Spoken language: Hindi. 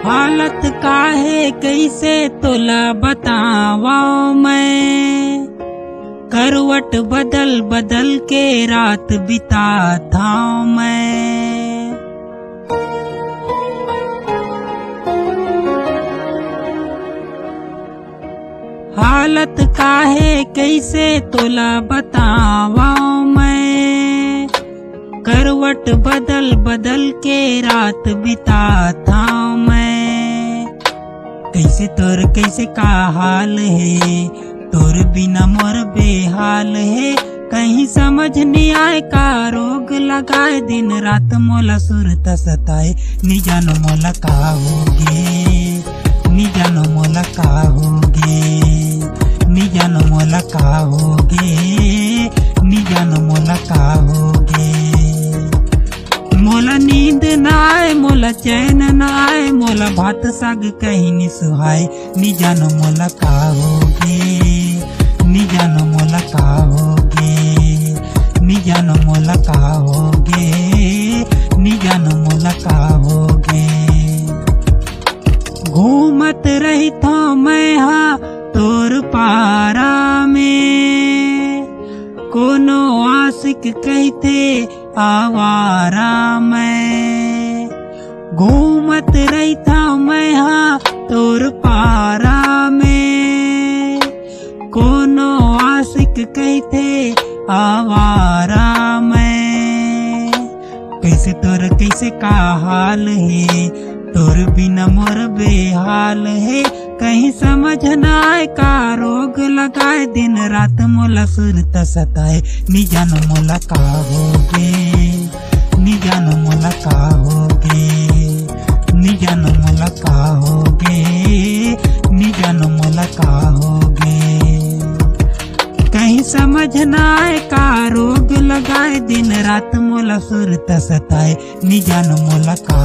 हालत काहे कैसे तोला बतावा मैं, करवट बदल बदल के रात बिताता मैं। हालत काहे कैसे तोला बतावा मैं, करवट बदल बदल के रात बिताता मैं। कैसे तोर कैसे का हाल है, तोर बिना मोर बेहाल है। कहीं समझ नहीं आए का रोग लगाए, दिन रात मोला सुरत सताए। नी जानो मोला का होगे, नी जानो मोला का होगे, नी जानो मोला का होगे, नी जानो मोला का होगे। मोला नींद न आए, मोला चैन न आए, मोला भात साग कहीं नहीं सुहाए। नी जानो मोला का होगे, नी जानो मोला का होगे, नी जानो मोला का होगे, नी जानो मोला का होगे। घूमत रही था मैं हाँ तोर पारा में, कोनो आशिक कहते आवारा मैं। घूमत रही था मैं हाँ तोर पारा में, कोनो आशिक कहते आवारा मैं। कैसे तोर कैसे का हाल है, तोर बिना मोर बेहाल है। कहीं समझ न आए का रोग लगाए, दिन रात मोला सुरत सताए। नी जानो मोला का होगे, नी जानो मोला का होगे, नी जानो मोला का होगे, नी जानो मोला का होगे। कहीं समझ न आए का रोग लगाए, दिन रात मोला सुरत सताए। नी जानो मोला का